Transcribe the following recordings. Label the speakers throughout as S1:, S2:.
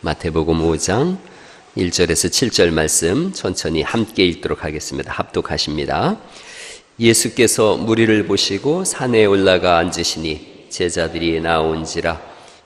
S1: 마태복음 5장 1절에서 7절 말씀 천천히 함께 읽도록 하겠습니다. 합독하십니다. 예수께서 무리를 보시고 산에 올라가 앉으시니 제자들이 나온지라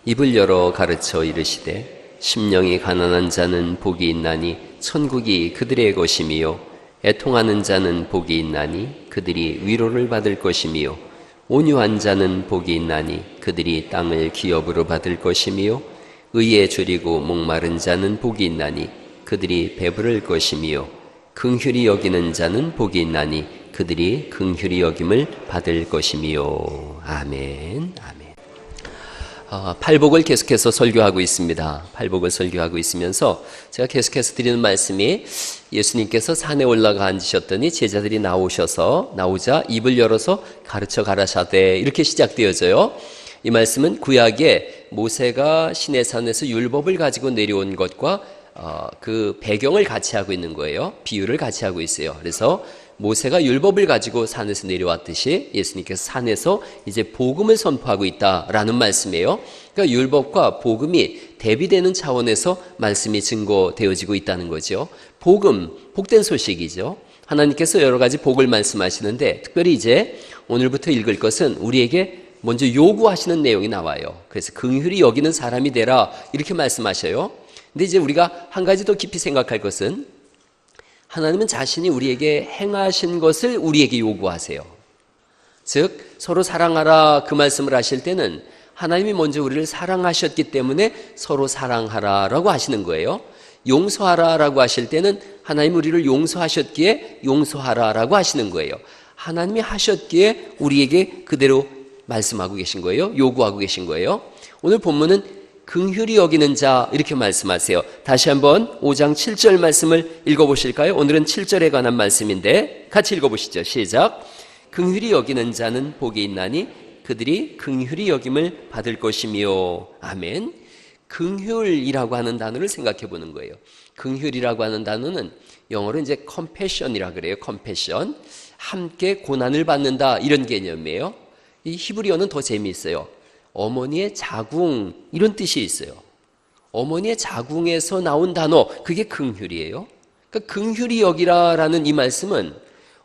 S1: 입을 열어 가르쳐 이르시되 심령이 가난한 자는 복이 있나니 천국이 그들의 것이미요 애통하는 자는 복이 있나니 그들이 위로를 받을 것이미요 온유한 자는 복이 있나니 그들이 땅을 기업으로 받을 것이미요 의에 줄이고 목마른 자는 복이 있나니 그들이 배부를 것이미요 긍휼히 여기는 자는 복이 있나니 그들이 긍휼히 여김을 받을 것이미요. 아멘. 아멘. 팔복을 계속해서 설교하고 있습니다. 팔복을 설교하고 있으면서 제가 계속해서 드리는 말씀이 예수님께서 산에 올라가 앉으셨더니 제자들이 나오자 입을 열어서 가르쳐 가라사대 이렇게 시작되어져요. 이 말씀은 구약에 모세가 시내산에서 율법을 가지고 내려온 것과 그 배경을 같이 하고 있는 거예요. 비유를 같이 하고 있어요. 그래서 모세가 율법을 가지고 산에서 내려왔듯이 예수님께서 산에서 이제 복음을 선포하고 있다라는 말씀이에요. 그러니까 율법과 복음이 대비되는 차원에서 말씀이 증거되어지고 있다는 거죠. 복음, 복된 소식이죠. 하나님께서 여러 가지 복을 말씀하시는데 특별히 이제 오늘부터 읽을 것은 우리에게 먼저 요구하시는 내용이 나와요. 그래서 긍휼히 여기는 사람이 되라 이렇게 말씀하셔요. 근데 이제 우리가 한 가지 더 깊이 생각할 것은 하나님은 자신이 우리에게 행하신 것을 우리에게 요구하세요. 즉 서로 사랑하라 그 말씀을 하실 때는 하나님이 먼저 우리를 사랑하셨기 때문에 서로 사랑하라라고 하시는 거예요. 용서하라라고 하실 때는 하나님이 우리를 용서하셨기에 용서하라라고 하시는 거예요. 하나님이 하셨기에 우리에게 그대로 말씀하고 계신 거예요. 요구하고 계신 거예요. 오늘 본문은 긍휼히 여기는 자 이렇게 말씀하세요. 다시 한번 5장 7절 말씀을 읽어보실까요? 오늘은 7절에 관한 말씀인데 같이 읽어보시죠. 시작. 긍휼히 여기는 자는 복이 있나니 그들이 긍휼히 여김을 받을 것이며. 아멘. 긍휼이라고 하는 단어를 생각해 보는 거예요. 긍휼이라고 하는 단어는 영어로 이제 compassion이라고 그래요. compassion. 함께 고난을 받는다 이런 개념이에요. 이 히브리어는 더 재미있어요. 어머니의 자궁 이런 뜻이 있어요. 어머니의 자궁에서 나온 단어 그게 긍휼이에요. 그러니까 긍휼히 여기라라는 이 말씀은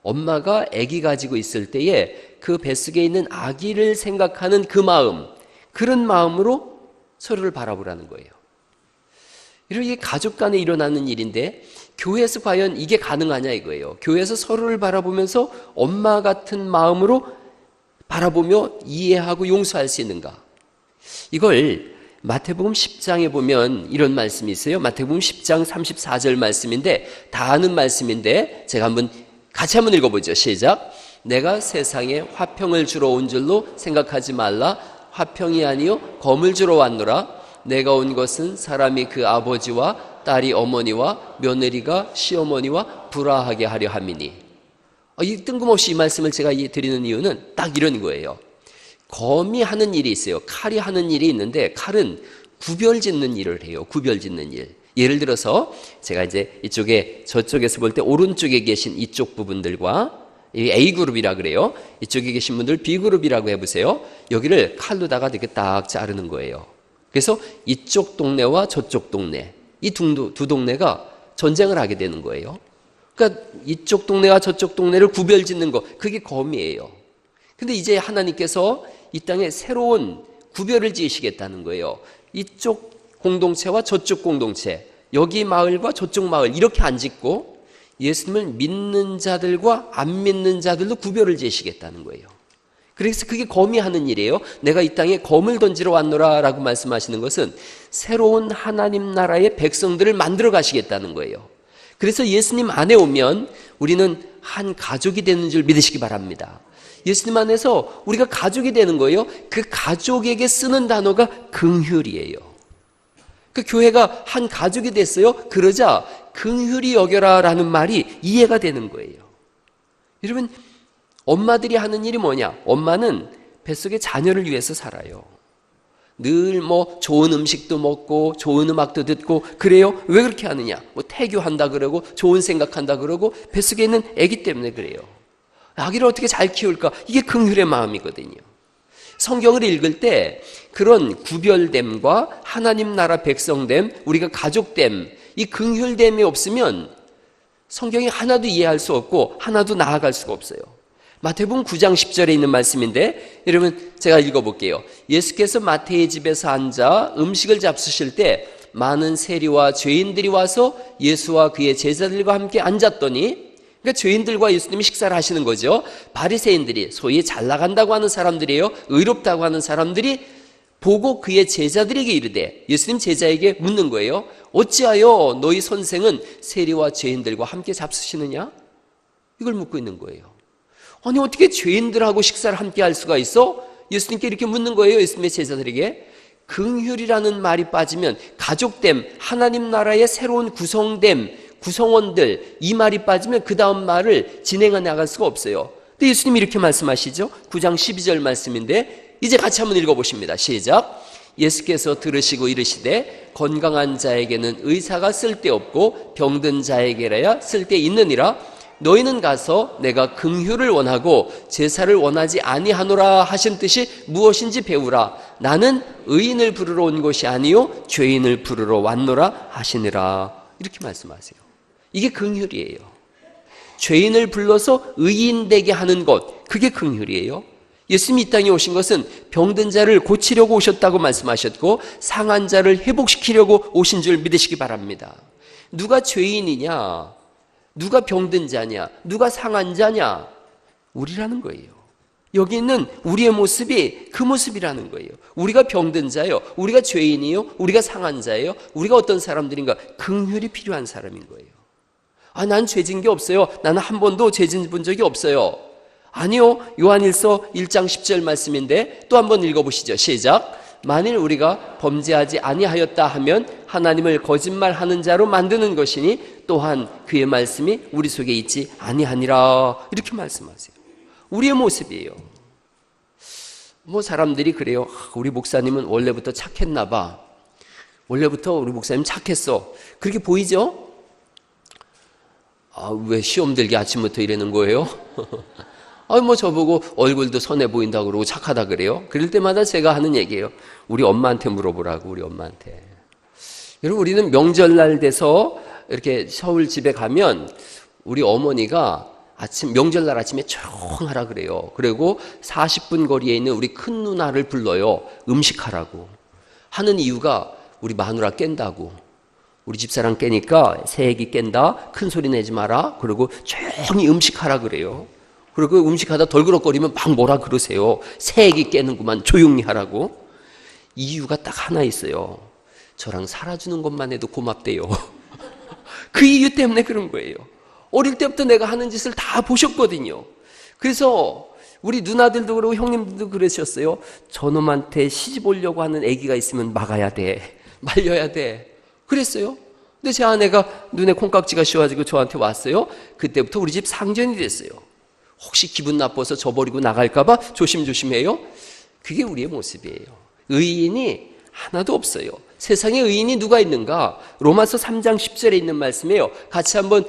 S1: 엄마가 아기 가지고 있을 때에 그 뱃속에 있는 아기를 생각하는 그 마음 그런 마음으로 서로를 바라보라는 거예요. 이렇게 가족 간에 일어나는 일인데 교회에서 과연 이게 가능하냐 이거예요. 교회에서 서로를 바라보면서 엄마 같은 마음으로 바라보며 이해하고 용서할 수 있는가? 이걸 마태복음 10장에 보면 이런 말씀이 있어요. 마태복음 10장 34절 말씀인데 다 아는 말씀인데 제가 같이 한번 읽어보죠. 시작. 내가 세상에 화평을 주러 온 줄로 생각하지 말라. 화평이 아니요 검을 주러 왔노라. 내가 온 것은 사람이 그 아버지와 딸이 어머니와 며느리가 시어머니와 불화하게 하려 함이니. 이 뜬금없이 이 말씀을 제가 드리는 이유는 딱 이런 거예요. 검이 하는 일이 있어요. 칼이 하는 일이 있는데 칼은 구별 짓는 일을 해요. 구별 짓는 일. 예를 들어서 제가 이제 저쪽에서 볼 때 오른쪽에 계신 이쪽 부분들과 A그룹이라 그래요. 이쪽에 계신 분들 B그룹이라고 해보세요. 여기를 칼로다가 이렇게 딱 자르는 거예요. 그래서 이쪽 동네와 저쪽 동네 이 두 동네가 전쟁을 하게 되는 거예요. 그러니까 이쪽 동네와 저쪽 동네를 구별 짓는 거 그게 검이에요. 근데 이제 하나님께서 이 땅에 새로운 구별을 지으시겠다는 거예요. 이쪽 공동체와 저쪽 공동체 여기 마을과 저쪽 마을 이렇게 안 짓고 예수님을 믿는 자들과 안 믿는 자들도 구별을 지으시겠다는 거예요. 그래서 그게 검이 하는 일이에요. 내가 이 땅에 검을 던지러 왔노라 라고 말씀하시는 것은 새로운 하나님 나라의 백성들을 만들어 가시겠다는 거예요. 그래서 예수님 안에 오면 우리는 한 가족이 되는 줄 믿으시기 바랍니다. 예수님 안에서 우리가 가족이 되는 거예요. 그 가족에게 쓰는 단어가 긍휼이에요. 그 교회가 한 가족이 됐어요. 그러자 긍휼히 여겨라라는 말이 이해가 되는 거예요. 여러분 엄마들이 하는 일이 뭐냐? 엄마는 뱃속의 자녀를 위해서 살아요. 늘 좋은 음식도 먹고 좋은 음악도 듣고 그래요. 왜 그렇게 하느냐? 태교한다 그러고 좋은 생각한다 그러고 뱃속에 있는 아기 때문에 그래요. 아기를 어떻게 잘 키울까? 이게 긍휼의 마음이거든요. 성경을 읽을 때 그런 구별됨과 하나님 나라 백성됨, 우리가 가족됨, 이 긍휼됨이 없으면 성경이 하나도 이해할 수 없고 하나도 나아갈 수가 없어요. 마태복음 9장 10절에 있는 말씀인데, 여러분 제가 읽어볼게요. 예수께서 마태의 집에서 앉아 음식을 잡수실 때 많은 세리와 죄인들이 와서 예수와 그의 제자들과 함께 앉았더니, 그러니까 죄인들과 예수님이 식사를 하시는 거죠. 바리새인들이, 소위 잘 나간다고 하는 사람들이에요. 의롭다고 하는 사람들이 보고 그의 제자들에게 이르되, 예수님 제자에게 묻는 거예요. 어찌하여 너희 선생은 세리와 죄인들과 함께 잡수시느냐? 이걸 묻고 있는 거예요. 아니 어떻게 죄인들하고 식사를 함께 할 수가 있어? 예수님께 이렇게 묻는 거예요. 예수님의 제자들에게. 긍휼이라는 말이 빠지면 가족됨, 하나님 나라의 새로운 구성됨, 구성원들, 이 말이 빠지면 그 다음 말을 진행해 나갈 수가 없어요. 근데 예수님이 이렇게 말씀하시죠. 9장 12절 말씀인데 이제 같이 한번 읽어보십니다. 시작. 예수께서 들으시고 이르시되 건강한 자에게는 의사가 쓸데없고 병든 자에게라야 쓸데있느니라. 너희는 가서 내가 긍휼을 원하고 제사를 원하지 아니하노라 하신 뜻이 무엇인지 배우라. 나는 의인을 부르러 온 것이 아니요 죄인을 부르러 왔노라 하시니라. 이렇게 말씀하세요. 이게 긍휼이에요. 죄인을 불러서 의인 되게 하는 것, 그게 긍휼이에요. 예수님이 이 땅에 오신 것은 병든 자를 고치려고 오셨다고 말씀하셨고 상한 자를 회복시키려고 오신 줄 믿으시기 바랍니다. 누가 죄인이냐? 누가 병든 자냐? 누가 상한 자냐? 우리라는 거예요. 여기 있는 우리의 모습이 그 모습이라는 거예요. 우리가 병든 자예요. 우리가 죄인이요. 우리가 상한 자예요. 우리가 어떤 사람들인가? 긍휼이 필요한 사람인 거예요. 아, 난 죄진 게 없어요. 나는 한 번도 죄진 본 적이 없어요. 아니요. 요한일서 1장 10절 말씀인데 또 한번 읽어보시죠. 시작. 만일 우리가 범죄하지 아니하였다 하면 하나님을 거짓말하는 자로 만드는 것이니 또한 그의 말씀이 우리 속에 있지 아니하니라. 이렇게 말씀하세요. 우리의 모습이에요. 뭐 사람들이 그래요. 우리 목사님은 원래부터 착했나 봐. 원래부터 우리 목사님 착했어. 그렇게 보이죠? 아, 왜 시험 들게 아침부터 이러는 거예요? 아, 뭐 저보고 얼굴도 선해 보인다고 그러고 착하다 그래요? 그럴 때마다 제가 하는 얘기예요. 우리 엄마한테 물어보라고, 우리 엄마한테. 여러분, 우리는 명절날 돼서 이렇게 서울 집에 가면 우리 어머니가 명절날 아침에 조용하라 그래요. 그리고 40분 거리에 있는 우리 큰 누나를 불러요. 음식하라고. 하는 이유가 우리 마누라 깬다고. 우리 집사람 깨니까 새애기 깬다. 큰 소리 내지 마라. 그리고 조용히 음식하라 그래요. 그리고 음식하다 덜그럭거리면 막 뭐라 그러세요. 새애기 깨는구만. 조용히 하라고. 이유가 딱 하나 있어요. 저랑 살아주는 것만 해도 고맙대요. 그 이유 때문에 그런 거예요. 어릴 때부터 내가 하는 짓을 다 보셨거든요. 그래서 우리 누나들도 그러고 형님들도 그러셨어요. 저놈한테 시집 오려고 하는 아기가 있으면 막아야 돼. 말려야 돼. 그랬어요. 근데 제 아내가 눈에 콩깍지가 씌워가지고 저한테 왔어요. 그때부터 우리 집 상전이 됐어요. 혹시 기분 나빠서 저버리고 나갈까봐 조심조심해요. 그게 우리의 모습이에요. 의인이 하나도 없어요. 세상에 의인이 누가 있는가? 로마서 3장 10절에 있는 말씀이에요. 같이 한번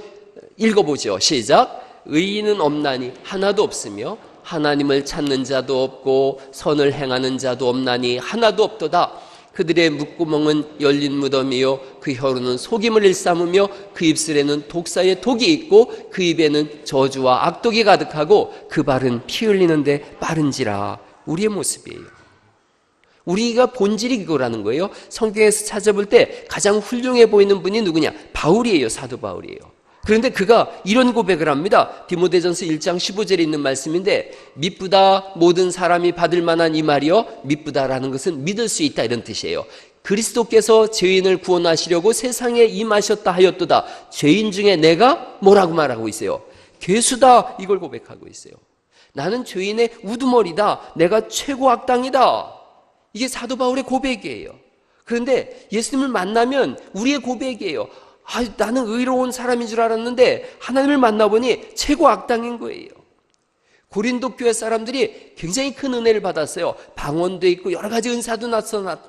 S1: 읽어보죠. 시작. 의인은 없나니 하나도 없으며 하나님을 찾는 자도 없고 선을 행하는 자도 없나니 하나도 없도다. 그들의 목구멍은 열린 무덤이요 그 혀로는 속임을 일삼으며 그 입술에는 독사의 독이 있고 그 입에는 저주와 악독이 가득하고 그 발은 피 흘리는데 빠른지라. 우리의 모습이에요. 우리가 본질이 그거라는 거예요. 성경에서 찾아볼 때 가장 훌륭해 보이는 분이 누구냐? 바울이에요. 사도 바울이에요. 그런데 그가 이런 고백을 합니다. 디모데전서 1장 15절에 있는 말씀인데 미쁘다 모든 사람이 받을 만한 이 말이요 미쁘다라는 것은 믿을 수 있다 이런 뜻이에요. 그리스도께서 죄인을 구원하시려고 세상에 임하셨다 하였도다. 죄인 중에 내가 뭐라고 말하고 있어요? 괴수다 이걸 고백하고 있어요. 나는 죄인의 우두머리다. 내가 최고 악당이다. 이게 사도 바울의 고백이에요. 그런데 예수님을 만나면 우리의 고백이에요. 아, 나는 의로운 사람인 줄 알았는데 하나님을 만나보니 최고 악당인 거예요. 고린도 교회 사람들이 굉장히 큰 은혜를 받았어요. 방언도 있고 여러 가지 은사도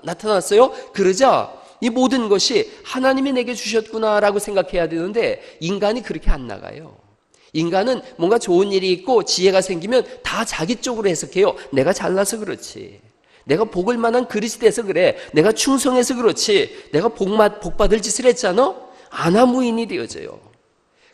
S1: 나타났어요. 그러자 이 모든 것이 하나님이 내게 주셨구나라고 생각해야 되는데 인간이 그렇게 안 나가요. 인간은 뭔가 좋은 일이 있고 지혜가 생기면 다 자기 쪽으로 해석해요. 내가 잘나서 그렇지. 내가 복을 만한 그리스도에서 그래. 내가 충성해서 그렇지. 내가 복 받을 짓을 했잖아? 아나무인이 되어져요.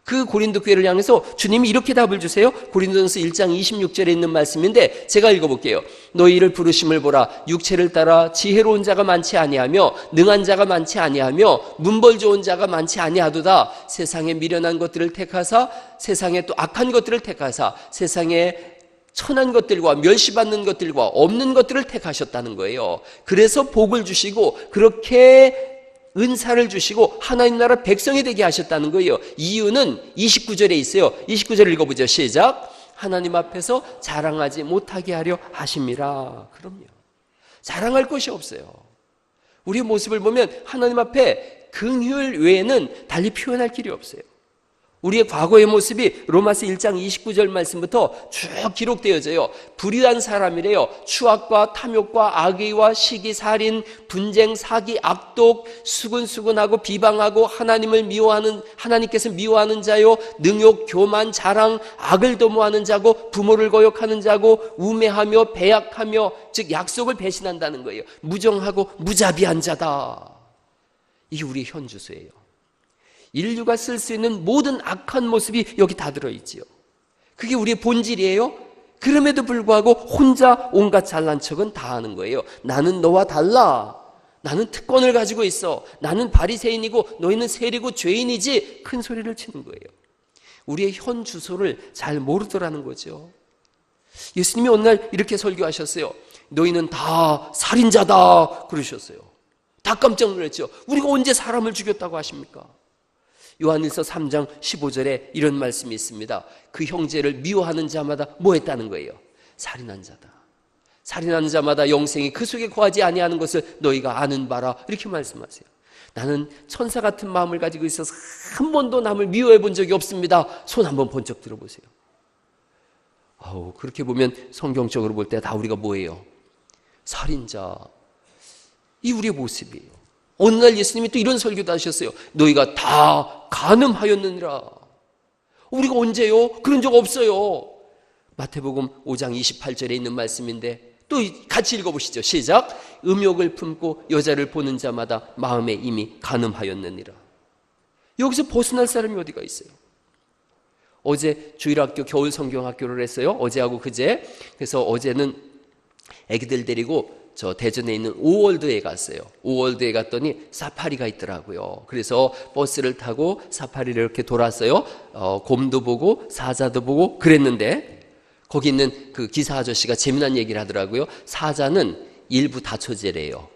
S1: 그 고린도 교회를 향해서 주님이 이렇게 답을 주세요. 고린도전서 1장 26절에 있는 말씀인데 제가 읽어볼게요. 너희를 부르심을 보라. 육체를 따라 지혜로운 자가 많지 아니하며 능한 자가 많지 아니하며 문벌 좋은 자가 많지 아니하도다. 세상에 미련한 것들을 택하사 세상에 또 악한 것들을 택하사 세상에 천한 것들과 멸시받는 것들과 없는 것들을 택하셨다는 거예요. 그래서 복을 주시고 그렇게 은사를 주시고 하나님 나라 백성이 되게 하셨다는 거예요. 이유는 29절에 있어요. 29절 읽어보죠. 시작. 하나님 앞에서 자랑하지 못하게 하려 하심이라. 그럼요. 자랑할 것이 없어요. 우리의 모습을 보면 하나님 앞에 긍휼 외에는 달리 표현할 길이 없어요. 우리의 과거의 모습이 로마서 1장 29절 말씀부터 쭉 기록되어져요. 불의한 사람이래요. 추악과 탐욕과 악의와 시기, 살인, 분쟁, 사기, 악독, 수근수근하고 비방하고 하나님을 미워하는, 하나님께서 미워하는 자요, 능욕, 교만, 자랑, 악을 도모하는 자고 부모를 거역하는 자고 우매하며 배약하며, 즉 약속을 배신한다는 거예요. 무정하고 무자비한 자다. 이게 우리의 현주소예요. 인류가 쓸 수 있는 모든 악한 모습이 여기 다 들어있지요. 그게 우리의 본질이에요. 그럼에도 불구하고 혼자 온갖 잘난 척은 다 하는 거예요. 나는 너와 달라. 나는 특권을 가지고 있어. 나는 바리새인이고 너희는 세리고 죄인이지. 큰 소리를 치는 거예요. 우리의 현 주소를 잘 모르더라는 거죠. 예수님이 어느 날 이렇게 설교하셨어요. 너희는 다 살인자다 그러셨어요. 다 깜짝 놀랐죠. 우리가 언제 사람을 죽였다고 하십니까? 요한일서 3장 15절에 이런 말씀이 있습니다. 그 형제를 미워하는 자마다 뭐 했다는 거예요? 살인한 자다. 살인하는 자마다 영생이 그 속에 거하지 아니하는 것을 너희가 아는 바라. 이렇게 말씀하세요. 나는 천사 같은 마음을 가지고 있어서 한 번도 남을 미워해 본 적이 없습니다. 손 한번 번쩍 들어보세요. 그렇게 보면 성경적으로 볼 때 다 우리가 뭐예요? 살인자. 이 우리의 모습이에요. 어느 날 예수님이 또 이런 설교도 하셨어요. 너희가 다 간음하였느니라. 우리가 언제요? 그런 적 없어요. 마태복음 5장 28절에 있는 말씀인데 또 같이 읽어보시죠. 시작. 음욕을 품고 여자를 보는 자마다 마음에 이미 간음하였느니라. 여기서 벗어날 사람이 어디가 있어요? 어제 주일학교 겨울 성경학교를 했어요. 어제하고 그제. 그래서 어제는 애기들 데리고 저 대전에 있는 오월드에 갔어요. 오월드에 갔더니 사파리가 있더라고요. 그래서 버스를 타고 사파리를 이렇게 돌았어요. 곰도 보고 사자도 보고 그랬는데 거기 있는 그 기사 아저씨가 재미난 얘기를 하더라고요. 사자는 일부 다처제래요.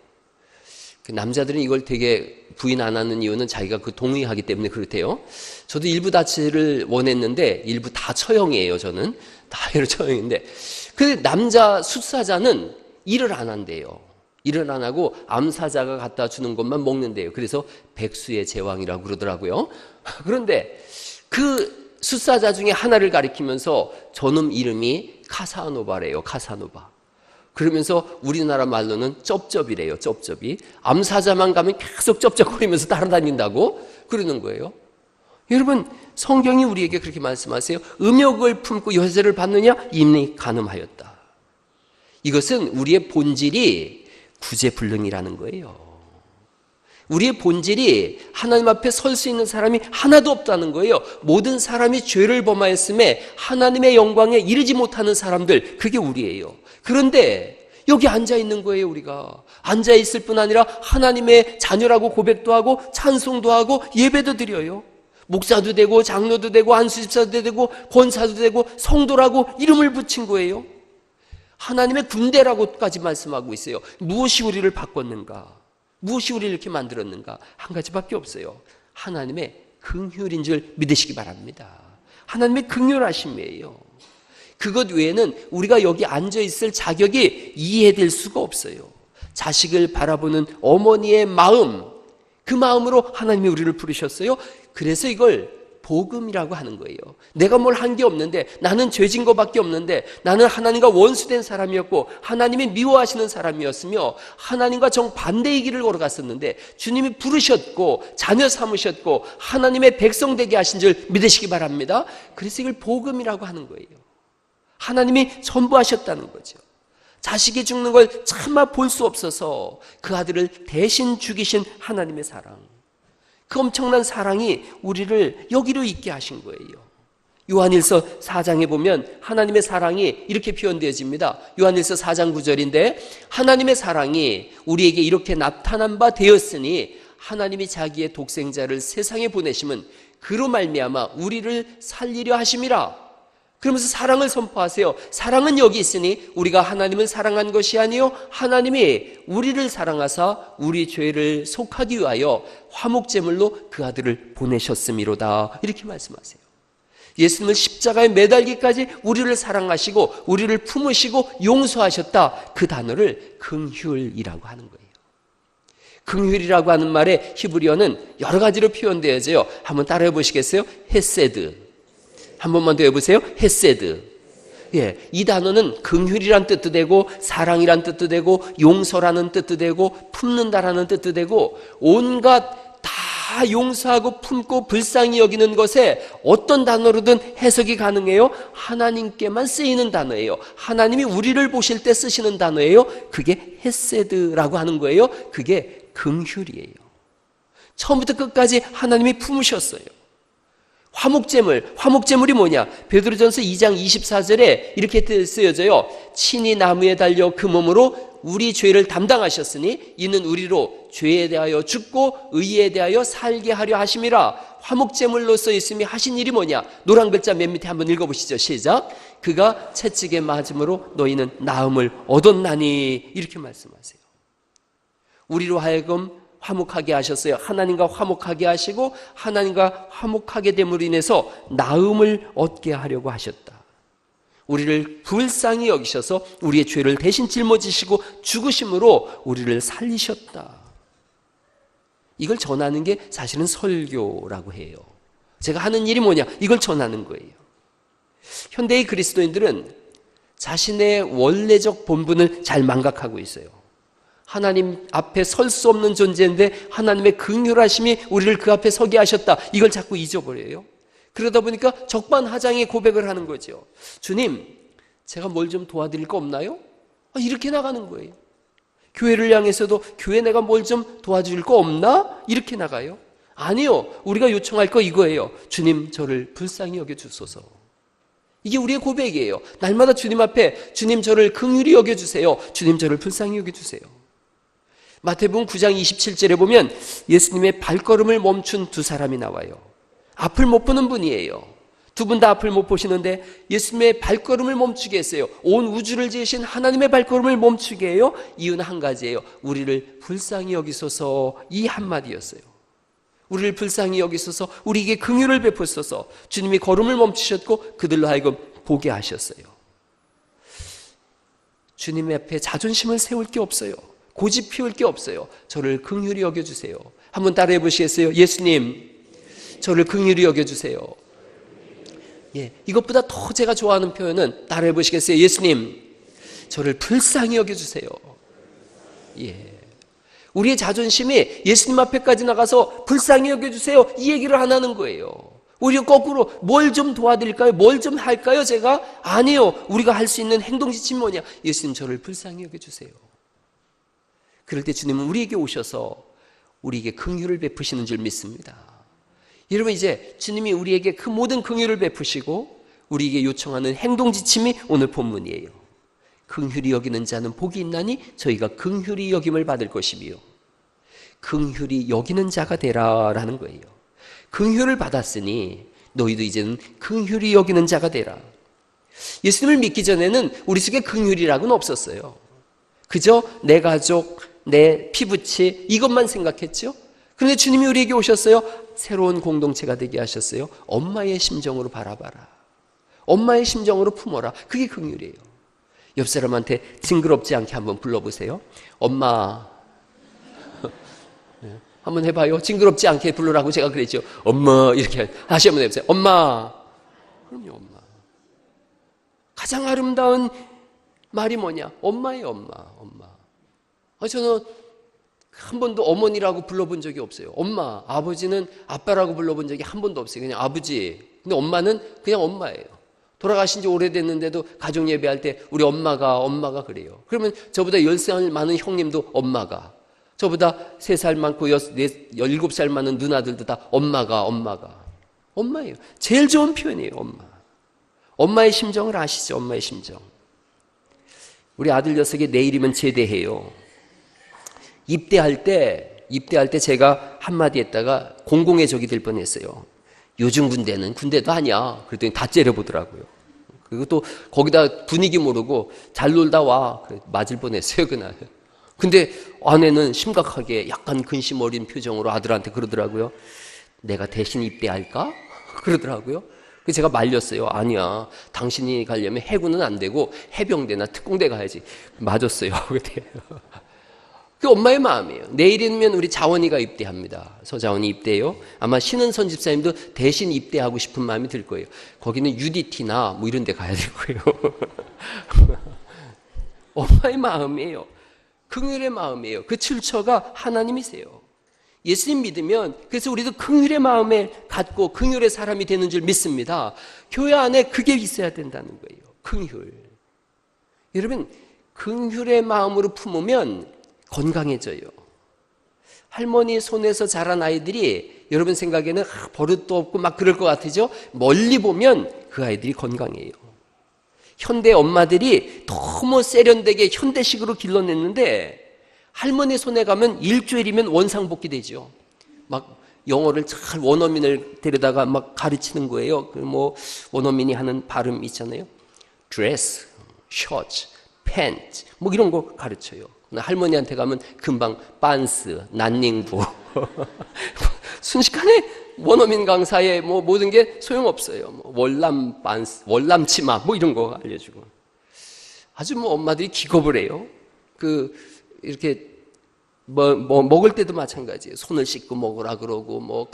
S1: 그 남자들은 이걸 되게 부인 안 하는 이유는 자기가 그 동의하기 때문에 그렇대요. 저도 일부 다처를 원했는데 일부 다처형이에요. 저는 다이로 처형인데 그 남자 숫사자는 일을 안 한대요. 일을 안 하고 암사자가 갖다 주는 것만 먹는데요. 그래서 백수의 제왕이라고 그러더라고요. 그런데 그 숫사자 중에 하나를 가리키면서 저놈 이름이 카사노바래요. 카사노바. 그러면서 우리나라 말로는 쩝쩝이래요. 쩝쩝이. 암사자만 가면 계속 쩝쩝거리면서 따라다닌다고 그러는 거예요. 여러분, 성경이 우리에게 그렇게 말씀하세요. 음욕을 품고 여자를 받느냐? 이미 간음하였다. 이것은 우리의 본질이 구제불능이라는 거예요. 우리의 본질이 하나님 앞에 설 수 있는 사람이 하나도 없다는 거예요. 모든 사람이 죄를 범하였음에 하나님의 영광에 이르지 못하는 사람들, 그게 우리예요. 그런데 여기 앉아있는 거예요. 우리가 앉아있을 뿐 아니라 하나님의 자녀라고 고백도 하고 찬송도 하고 예배도 드려요. 목사도 되고 장로도 되고 안수집사도 되고 권사도 되고 성도라고 이름을 붙인 거예요. 하나님의 군대라고까지 말씀하고 있어요. 무엇이 우리를 바꿨는가? 무엇이 우리를 이렇게 만들었는가? 한 가지밖에 없어요. 하나님의 긍휼인 줄 믿으시기 바랍니다. 하나님의 긍휼하심이에요. 그것 외에는 우리가 여기 앉아있을 자격이 이해될 수가 없어요. 자식을 바라보는 어머니의 마음, 그 마음으로 하나님이 우리를 부르셨어요. 그래서 이걸 복음이라고 하는 거예요. 내가 뭘 한 게 없는데, 나는 죄진 것밖에 없는데, 나는 하나님과 원수된 사람이었고 하나님이 미워하시는 사람이었으며 하나님과 정반대의 길을 걸어갔었는데 주님이 부르셨고 자녀 삼으셨고 하나님의 백성 되게 하신 줄 믿으시기 바랍니다. 그래서 이걸 복음이라고 하는 거예요. 하나님이 전부하셨다는 거죠. 자식이 죽는 걸 차마 볼 수 없어서 그 아들을 대신 죽이신 하나님의 사랑, 그 엄청난 사랑이 우리를 여기로 있게 하신 거예요. 요한일서 4장에 보면 하나님의 사랑이 이렇게 표현되어집니다. 요한일서 4장 9절인데 하나님의 사랑이 우리에게 이렇게 나타난 바 되었으니 하나님이 자기의 독생자를 세상에 보내심은 그로 말미암아 우리를 살리려 하심이라. 그러면서 사랑을 선포하세요. 사랑은 여기 있으니 우리가 하나님을 사랑한 것이 아니요 하나님이 우리를 사랑하사 우리 죄를 속하기 위하여 화목제물로 그 아들을 보내셨음이로다. 이렇게 말씀하세요. 예수님은 십자가에 매달기까지 우리를 사랑하시고 우리를 품으시고 용서하셨다. 그 단어를 긍휼이라고 하는 거예요. 긍휼이라고 하는 말의 히브리어는 여러 가지로 표현되어져요. 한번 따라해 보시겠어요? 헤세드. 한 번만 더 해보세요. 헤세드. 예, 이 단어는 긍휼이란 뜻도 되고 사랑이란 뜻도 되고 용서라는 뜻도 되고 품는다라는 뜻도 되고 온갖 다 용서하고 품고 불쌍히 여기는 것에 어떤 단어로든 해석이 가능해요. 하나님께만 쓰이는 단어예요. 하나님이 우리를 보실 때 쓰시는 단어예요. 그게 헤세드라고 하는 거예요. 그게 긍휼이에요. 처음부터 끝까지 하나님이 품으셨어요. 화목제물이 뭐냐? 베드로전서 2장 24절에 이렇게 쓰여져요. 친히 나무에 달려 그 몸으로 우리 죄를 담당하셨으니 이는 우리로 죄에 대하여 죽고 의에 대하여 살게 하려 하심이라. 화목제물로 써 있음이 하신 일이 뭐냐? 노란 글자 맨 밑에 한번 읽어보시죠. 시작. 그가 채찍에 맞음으로 너희는 나음을 얻었나니. 이렇게 말씀하세요. 우리로 하여금 화목하게 하셨어요. 하나님과 화목하게 하시고 하나님과 화목하게 됨으로 인해서 나음을 얻게 하려고 하셨다. 우리를 불쌍히 여기셔서 우리의 죄를 대신 짊어지시고 죽으심으로 우리를 살리셨다. 이걸 전하는 게 사실은 설교라고 해요. 제가 하는 일이 뭐냐? 이걸 전하는 거예요. 현대의 그리스도인들은 자신의 원래적 본분을 잘 망각하고 있어요. 하나님 앞에 설 수 없는 존재인데 하나님의 긍휼하심이 우리를 그 앞에 서게 하셨다. 이걸 자꾸 잊어버려요. 그러다 보니까 적반하장의 고백을 하는 거죠. 주님, 제가 뭘 좀 도와드릴 거 없나요? 이렇게 나가는 거예요. 교회를 향해서도 교회 내가 뭘 좀 도와줄 거 없나? 이렇게 나가요. 아니요, 우리가 요청할 거 이거예요. 주님, 저를 불쌍히 여겨주소서. 이게 우리의 고백이에요. 날마다 주님 앞에 주님, 저를 긍휼히 여겨주세요. 주님, 저를 불쌍히 여겨주세요. 마태복음 9장 27절에 보면 예수님의 발걸음을 멈춘 두 사람이 나와요. 앞을 못 보는 분이에요. 두 분 다 앞을 못 보시는데 예수님의 발걸음을 멈추게 했어요. 온 우주를 지으신 하나님의 발걸음을 멈추게 해요. 이유는 한 가지예요. 우리를 불쌍히 여기소서. 이 한마디였어요. 우리를 불쌍히 여기소서, 우리에게 긍휼을 베푸소서. 주님이 걸음을 멈추셨고 그들로 하여금 보게 하셨어요. 주님 앞에 자존심을 세울 게 없어요. 고집 피울 게 없어요. 저를 긍휼히 여겨주세요. 한번 따라해 보시겠어요? 예수님, 저를 긍휼히 여겨주세요. 예, 이것보다 더 제가 좋아하는 표현은 따라해 보시겠어요? 예수님, 저를 불쌍히 여겨주세요. 예, 우리의 자존심이 예수님 앞에까지 나가서 불쌍히 여겨주세요, 이 얘기를 안 하는 거예요. 우리가 거꾸로 뭘 좀 도와드릴까요? 뭘 좀 할까요? 제가? 아니요. 우리가 할 수 있는 행동 지침이 뭐냐? 예수님, 저를 불쌍히 여겨주세요. 그럴 때 주님은 우리에게 오셔서 우리에게 긍휼을 베푸시는 줄 믿습니다. 여러분, 이제 주님이 우리에게 그 모든 긍휼을 베푸시고 우리에게 요청하는 행동 지침이 오늘 본문이에요. 긍휼히 여기는 자는 복이 있나니 저희가 긍휼히 여김을 받을 것이며 긍휼히 여기는 자가 되라라는 거예요. 긍휼을 받았으니 너희도 이제는 긍휼히 여기는 자가 되라. 예수님을 믿기 전에는 우리 속에 긍휼이라고는 없었어요. 그저 내 가족, 내 피부치 이것만 생각했죠. 그런데 주님이 우리에게 오셨어요. 새로운 공동체가 되게 하셨어요. 엄마의 심정으로 바라봐라. 엄마의 심정으로 품어라. 그게 긍휼이에요. 옆 사람한테 징그럽지 않게 한번 불러보세요. 엄마. 한번 해봐요. 징그럽지 않게 부르라고 제가 그랬죠. 엄마. 이렇게 다시 한번 해보세요. 엄마. 그럼요, 엄마. 가장 아름다운 말이 뭐냐? 엄마예요, 엄마. 엄마. 저는 한 번도 어머니라고 불러본 적이 없어요. 엄마, 아버지는 아빠라고 불러본 적이 한 번도 없어요. 그냥 아버지. 근데 엄마는 그냥 엄마예요. 돌아가신 지 오래됐는데도 가족 예배할 때 우리 엄마가 그래요. 그러면 저보다 10살 많은 형님도 엄마가, 저보다 3살 많고 17살 많은 누나들도 다 엄마가. 엄마예요. 제일 좋은 표현이에요, 엄마. 엄마의 심정을 아시죠? 엄마의 심정. 우리 아들 녀석이 내일이면 제대해요. 입대할 때 제가 한마디 했다가 공공의 적이 될 뻔했어요. 요즘 군대는 군대도 아니야. 그랬더니 다 째려보더라고요. 그리고 또 거기다 분위기 모르고 잘 놀다 와. 맞을 뻔했어요, 그날. 근데 아내는 심각하게 약간 근심 어린 표정으로 아들한테 그러더라고요. 내가 대신 입대할까? 그러더라고요. 그래서 제가 말렸어요. 아니야. 당신이 가려면 해군은 안 되고 해병대나 특공대 가야지. 맞았어요. 그 엄마의 마음이에요. 내일이면 우리 자원이가 입대합니다. 서자원이 입대해요. 아마 신은선 집사님도 대신 입대하고 싶은 마음이 들 거예요. 거기는 UDT나 뭐 이런 데 가야 될 거예요. 엄마의 마음이에요. 긍휼의 마음이에요. 그 출처가 하나님이세요. 예수님 믿으면 그래서 우리도 긍휼의 마음을 갖고 긍휼의 사람이 되는 줄 믿습니다. 교회 안에 그게 있어야 된다는 거예요. 긍휼. 여러분, 긍휼의 마음으로 품으면 건강해져요. 할머니 손에서 자란 아이들이 여러분 생각에는 버릇도 없고 막 그럴 것 같으죠? 멀리 보면 그 아이들이 건강해요. 현대 엄마들이 너무 세련되게 현대식으로 길러냈는데 할머니 손에 가면 일주일이면 원상복귀 되죠. 막 영어를 잘 원어민을 데려다가 막 가르치는 거예요. 뭐 원어민이 하는 발음 있잖아요. 드레스, 셔츠, 팬츠 뭐 이런 거 가르쳐요. 할머니한테 가면 금방 빤스, 난닝구 순식간에 원어민 강사의 뭐 모든 게 소용없어요. 뭐 월남 빤스, 월남 치마 뭐 이런 거 알려주고 아주 뭐 엄마들이 기겁을 해요. 이렇게 먹을 때도 마찬가지예요. 손을 씻고 먹으라 그러고 뭐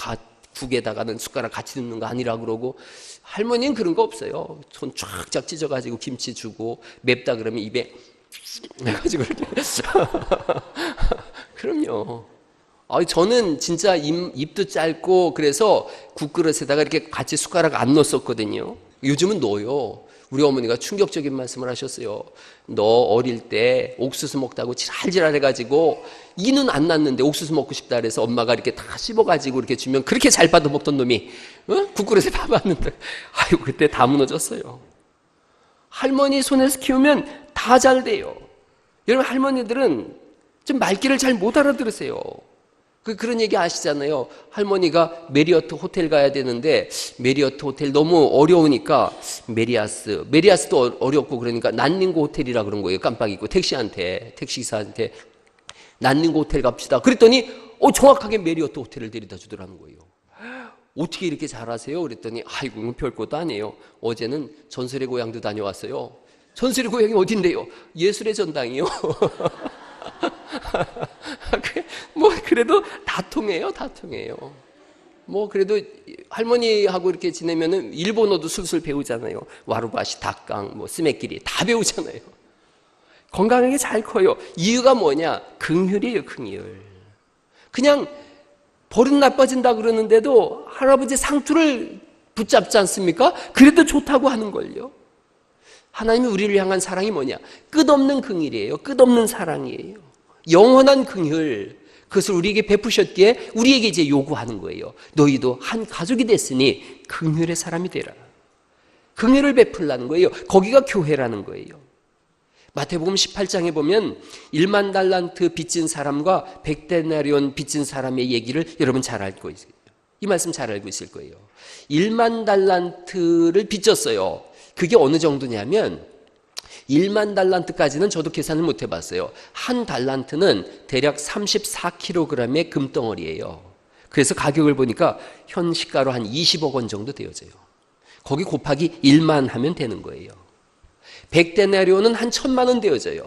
S1: 국에다가는 숟가락 같이 넣는 거 아니라 그러고 할머니는 그런 거 없어요. 손 쫙쫙 찢어가지고 김치 주고 맵다 그러면 입에 해가지고 이렇게 그럼요. 저는 진짜 입도 짧고 그래서 국그릇에다가 이렇게 같이 숟가락 안 넣었었거든요. 요즘은 넣어요. 우리 어머니가 충격적인 말씀을 하셨어요. 너 어릴 때 옥수수 먹다고 지랄지랄 해가지고 이는 안 났는데 옥수수 먹고 싶다 그래서 엄마가 이렇게 다 씹어가지고 이렇게 주면 그렇게 잘 받아 먹던 놈이 국그릇에 밥 왔는데 아이고 그때 다 무너졌어요. 할머니 손에서 키우면 다 잘 돼요. 여러분 할머니들은 좀 말귀를 잘 못 알아들으세요. 그런 얘기 아시잖아요. 할머니가 메리어트 호텔 가야 되는데 메리어트 호텔 너무 어려우니까 메리아스도 어렵고 그러니까 난닝고 호텔이라 그런 거예요. 깜빡 잊고 택시기사한테 난닝고 호텔 갑시다. 그랬더니 정확하게 메리어트 호텔을 데려다 주더라는 거예요. 어떻게 이렇게 잘하세요? 그랬더니 아이고 별것도 아니에요. 어제는 전설의 고향도 다녀왔어요. 전설의 고향이 어딘데요? 예술의 전당이요. 뭐 그래도 다 통해요. 뭐 그래도 할머니하고 이렇게 지내면은 일본어도 술술 배우잖아요. 와루바시, 닭강, 뭐 스메끼리 다 배우잖아요. 건강하게 잘 커요. 이유가 뭐냐? 긍휼이에요, 긍휼. 그냥 버릇 나빠진다 그러는데도 할아버지 상투를 붙잡지 않습니까? 그래도 좋다고 하는 걸요. 하나님이 우리를 향한 사랑이 뭐냐? 끝없는 긍휼이에요. 끝없는 사랑이에요. 영원한 긍휼. 그것을 우리에게 베푸셨기에 우리에게 이제 요구하는 거예요. 너희도 한 가족이 됐으니 긍휼의 사람이 되라. 긍휼을 베풀라는 거예요. 거기가 교회라는 거예요. 마태복음 18장에 보면 1만 달란트 빚진 사람과 100데나리온 빚진 사람의 얘기를 여러분 잘 알고 있어요. 이 말씀 잘 알고 있을 거예요. 1만 달란트를 빚졌어요. 그게 어느 정도냐면 1만 달란트까지는 저도 계산을 못 해봤어요. 한 달란트는 대략 34kg의 금덩어리예요. 그래서 가격을 보니까 현 시가로 한 20억 원 정도 되어져요. 거기 곱하기 1만 하면 되는 거예요. 100데나리온은 한 1,000만 원 되어져요.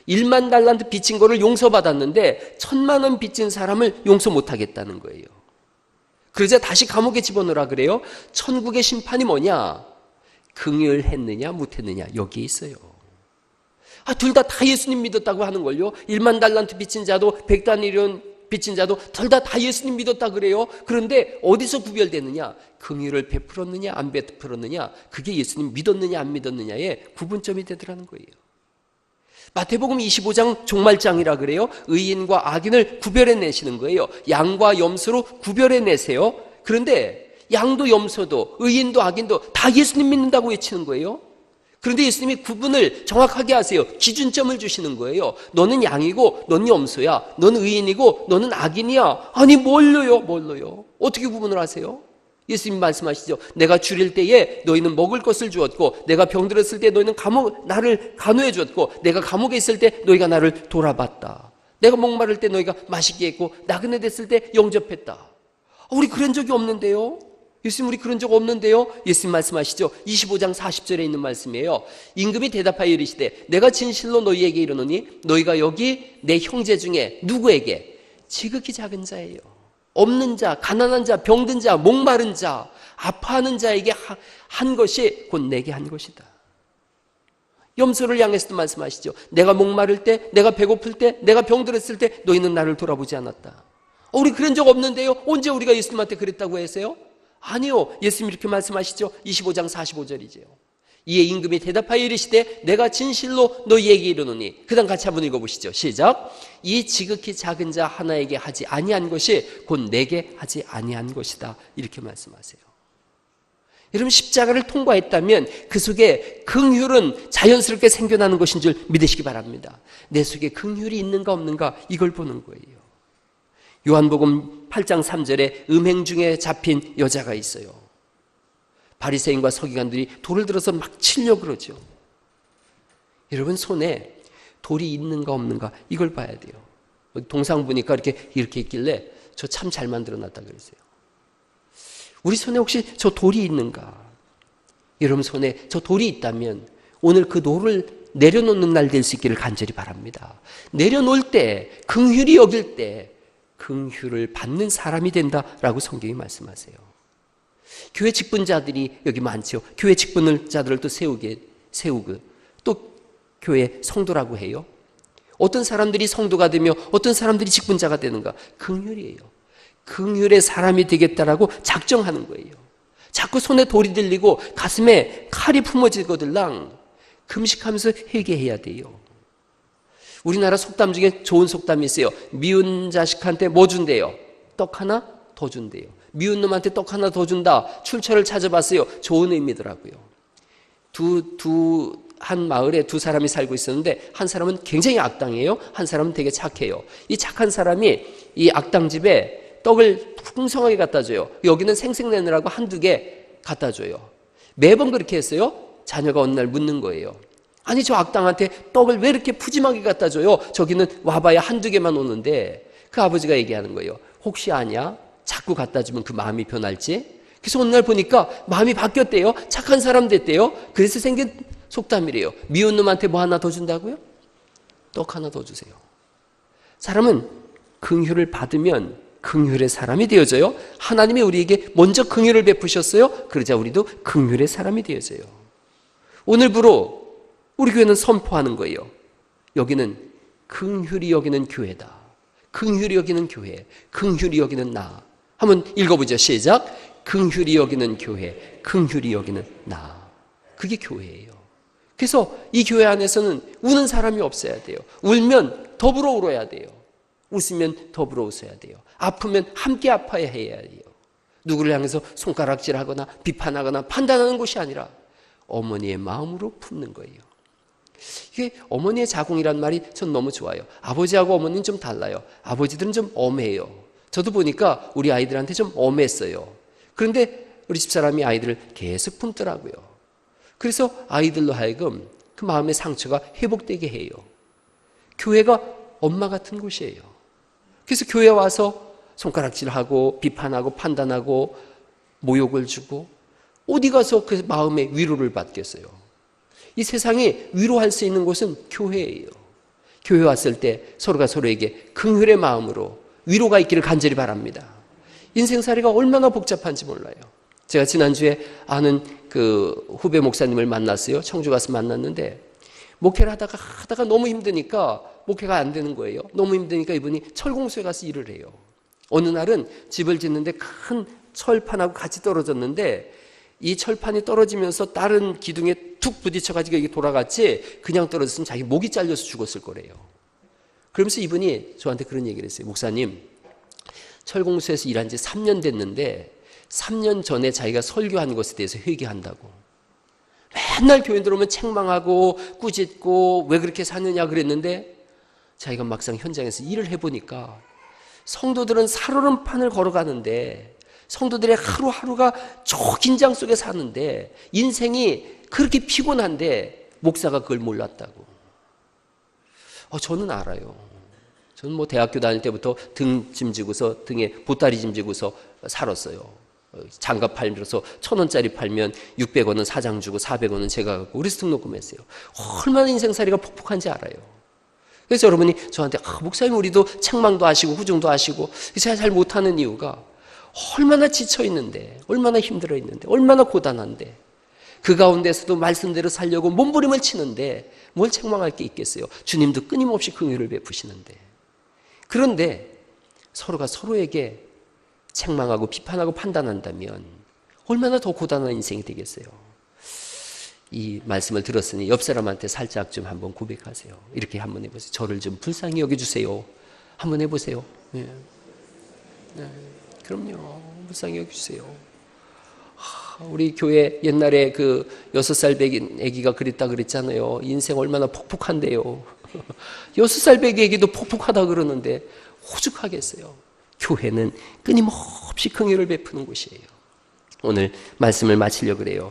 S1: 1만 달란트 빚진 거를 용서받았는데 1,000만 원 빚진 사람을 용서 못하겠다는 거예요. 그러자 다시 감옥에 집어넣으라 그래요. 천국의 심판이 뭐냐? 긍휼했느냐 못했느냐 여기에 있어요. 둘 다 예수님 믿었다고 하는 걸요. 1만 달란트 빚진 자도 100데나리온 빚진 자도 둘 다 예수님 믿었다 그래요. 그런데 어디서 구별되느냐? 긍휼을 베풀었느냐 안 베풀었느냐, 그게 예수님 믿었느냐 안 믿었느냐의 구분점이 되더라는 거예요. 마태복음 25장 종말장이라 그래요. 의인과 악인을 구별해내시는 거예요. 양과 염소로 구별해내세요. 그런데 양도 염소도 의인도 악인도 다 예수님 믿는다고 외치는 거예요. 그런데 예수님이 구분을 정확하게 하세요. 기준점을 주시는 거예요. 너는 양이고 너는 염소야. 너는 의인이고 너는 악인이야. 아니 뭘로요? 어떻게 구분을 하세요? 예수님 말씀하시죠. 내가 줄일 때에 너희는 먹을 것을 주었고, 내가 병들었을 때 너희는 나를 간호해 주었고, 내가 감옥에 있을 때 너희가 나를 돌아봤다. 내가 목마를 때 너희가 마시게 했고, 나그네 됐을 때 영접했다. 우리 그런 적이 없는데요. 예수님, 우리 그런 적 없는데요. 예수님 말씀하시죠. 25장 40절에 있는 말씀이에요. 임금이 대답하여 이르시되 내가 진실로 너희에게 이르노니 너희가 여기 내 형제 중에 누구에게 지극히 작은 자예요, 없는 자, 가난한 자, 병든 자, 목마른 자, 아파하는 자에게 한 것이 곧 내게 한 것이다. 염소를 향해서도 말씀하시죠. 내가 목마를 때, 내가 배고플 때, 내가 병들었을 때 너희는 나를 돌아보지 않았다. 우리 그런 적 없는데요. 언제 우리가 예수님한테 그랬다고 했어요? 아니요. 예수님 이렇게 말씀하시죠. 25장 45절이죠. 이에 임금이 대답하여 이르시되 내가 진실로 너희에게 이르노니, 그 다음 같이 한번 읽어보시죠. 시작. 이 지극히 작은 자 하나에게 하지 아니한 것이 곧 내게 하지 아니한 것이다. 이렇게 말씀하세요. 여러분, 십자가를 통과했다면 그 속에 긍휼은 자연스럽게 생겨나는 것인 줄 믿으시기 바랍니다. 내 속에 긍휼이 있는가 없는가, 이걸 보는 거예요. 요한복음 8장 3절에 음행 중에 잡힌 여자가 있어요. 바리새인과 서기관들이 돌을 들어서 막 치려고 그러죠. 여러분, 손에 돌이 있는가 없는가, 이걸 봐야 돼요. 동상 보니까 이렇게 있길래 저 참 잘 만들어놨다 그랬어요. 우리 손에 혹시 저 돌이 있는가? 여러분 손에 저 돌이 있다면 오늘 그 돌을 내려놓는 날 될 수 있기를 간절히 바랍니다. 내려놓을 때, 긍휼히 여길 때 긍휼을 받는 사람이 된다라고 성경이 말씀하세요. 교회 직분자들이 여기 많죠. 교회 직분자들을 또 세우고 또 교회 성도라고 해요. 어떤 사람들이 성도가 되며 어떤 사람들이 직분자가 되는가? 긍휼이에요. 긍휼의 사람이 되겠다라고 작정하는 거예요. 자꾸 손에 돌이 들리고 가슴에 칼이 품어지거들랑 금식하면서 회개해야 돼요. 우리나라 속담 중에 좋은 속담이 있어요. 미운 자식한테 뭐 준대요? 떡 하나 더 준대요. 미운 놈한테 떡 하나 더 준다. 출처를 찾아봤어요. 좋은 의미더라고요. 한 마을에 두 사람이 살고 있었는데 한 사람은 굉장히 악당이에요. 한 사람은 되게 착해요. 이 착한 사람이 이 악당 집에 떡을 풍성하게 갖다 줘요. 여기는 생색내느라고 한두 개 갖다 줘요. 매번 그렇게 했어요. 자녀가 어느 날 묻는 거예요. 아니, 저 악당한테 떡을 왜 이렇게 푸짐하게 갖다 줘요? 저기는 와봐야 한두 개만 오는데. 그 아버지가 얘기하는 거예요. 혹시 아냐? 자꾸 갖다 주면 그 마음이 변할지? 그래서 어느 날 보니까 마음이 바뀌었대요. 착한 사람 됐대요. 그래서 생긴 속담이래요. 미운 놈한테 뭐 하나 더 준다고요? 떡 하나 더 주세요. 사람은 긍휼을 받으면 긍휼의 사람이 되어져요. 하나님이 우리에게 먼저 긍휼을 베푸셨어요. 그러자 우리도 긍휼의 사람이 되어져요. 오늘부로 우리 교회는 선포하는 거예요. 여기는 긍휼히 여기는 교회다. 긍휼히 여기는 교회, 긍휼히 여기는 나. 한번 읽어보죠. 시작. 긍휼히 여기는 교회, 긍휼히 여기는 나. 그게 교회예요. 그래서 이 교회 안에서는 우는 사람이 없어야 돼요. 울면 더불어 울어야 돼요. 웃으면 더불어 웃어야 돼요. 아프면 함께 아파야 해야 해요. 누구를 향해서 손가락질하거나 비판하거나 판단하는 것이 아니라 어머니의 마음으로 품는 거예요. 이게 어머니의 자궁이란 말이 전 너무 좋아요. 아버지하고 어머니는 좀 달라요. 아버지들은 좀 엄해요. 저도 보니까 우리 아이들한테 좀 엄했어요. 그런데 우리 집사람이 아이들을 계속 품더라고요. 그래서 아이들로 하여금 그 마음의 상처가 회복되게 해요. 교회가 엄마 같은 곳이에요. 그래서 교회 와서 손가락질하고 비판하고 판단하고 모욕을 주고 어디 가서 그 마음의 위로를 받겠어요. 이 세상에 위로할 수 있는 곳은 교회예요. 교회 왔을 때 서로가 서로에게 긍휼의 마음으로 위로가 있기를 간절히 바랍니다. 인생살이가 얼마나 복잡한지 몰라요. 제가 지난주에 아는 그 후배 목사님을 만났어요. 청주 가서 만났는데 목회를 하다가 너무 힘드니까 목회가 안 되는 거예요. 너무 힘드니까 이분이 철공소에 가서 일을 해요. 어느 날은 집을 짓는데 큰 철판하고 같이 떨어졌는데 이 철판이 떨어지면서 다른 기둥에 툭 부딪혀가지고 이게 돌아갔지, 그냥 떨어졌으면 자기 목이 잘려서 죽었을 거래요. 그러면서 이분이 저한테 그런 얘기를 했어요. 목사님, 철공소에서 일한 지 3년 됐는데 3년 전에 자기가 설교한 것에 대해서 회개한다고. 맨날 교인 들어오면 책망하고 꾸짖고 왜 그렇게 사느냐 그랬는데 자기가 막상 현장에서 일을 해보니까 성도들은 살얼음판을 걸어가는데, 성도들의 하루하루가 초긴장 속에 사는데, 인생이 그렇게 피곤한데 목사가 그걸 몰랐다고. 저는 알아요. 저는 뭐 대학교 다닐 때부터 등 짐지고서, 등에 보따리 짐지고서 살았어요. 장갑 팔면서 1,000원짜리 팔면 600원은 사장 주고 400원은 제가 갖고 그래서 등록금 했어요. 얼마나 인생살이가 폭폭한지 알아요. 그래서 여러분이 저한테 목사님 우리도 책망도 하시고 후중도 하시고, 제가 잘 못하는 이유가 얼마나 지쳐 있는데, 얼마나 힘들어 있는데, 얼마나 고단한데, 그 가운데서도 말씀대로 살려고 몸부림을 치는데 뭘 책망할 게 있겠어요. 주님도 끊임없이 긍휼을 베푸시는데. 그런데 서로가 서로에게 책망하고 비판하고 판단한다면 얼마나 더 고단한 인생이 되겠어요. 이 말씀을 들었으니 옆 사람한테 살짝 좀 한번 고백하세요. 이렇게 한번 해보세요. 저를 좀 불쌍히 여겨주세요. 한번 해보세요. 네. 네. 그럼요. 불쌍히 여겨주세요. 우리 교회 옛날에 그 6살 배긴 애기가 그랬다 그랬잖아요. 인생 얼마나 폭폭한데요. 6살 배기 애기도 폭폭하다 그러는데 오죽하겠어요. 교회는 끊임없이 긍휼을 베푸는 곳이에요. 오늘 말씀을 마치려고 그래요.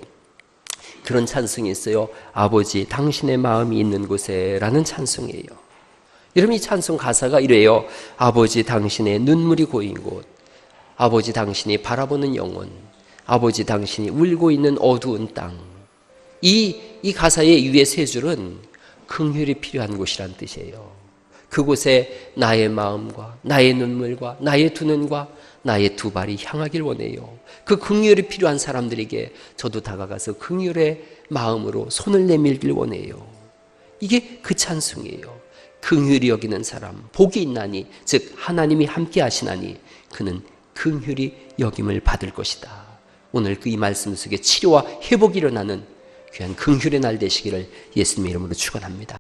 S1: 그런 찬송이 있어요. 아버지 당신의 마음이 있는 곳에 라는 찬송이에요. 여러분, 이 찬송 가사가 이래요. 아버지 당신의 눈물이 고인 곳, 아버지 당신이 바라보는 영혼, 아버지 당신이 울고 있는 어두운 땅. 이 가사의 위에 세 줄은 긍휼이 필요한 곳이란 뜻이에요. 그곳에 나의 마음과 나의 눈물과 나의 두 눈과 나의 두 발이 향하길 원해요. 그 긍휼이 필요한 사람들에게 저도 다가가서 긍휼의 마음으로 손을 내밀길 원해요. 이게 그 찬송이에요. 긍휼히 여기는 사람 복이 있나니, 즉 하나님이 함께 하시나니 그는 긍휼히 여김을 받을 것이다. 오늘 그 이 말씀 속에 치료와 회복이 일어나는 귀한 긍휼의 날 되시기를 예수님의 이름으로 축원합니다.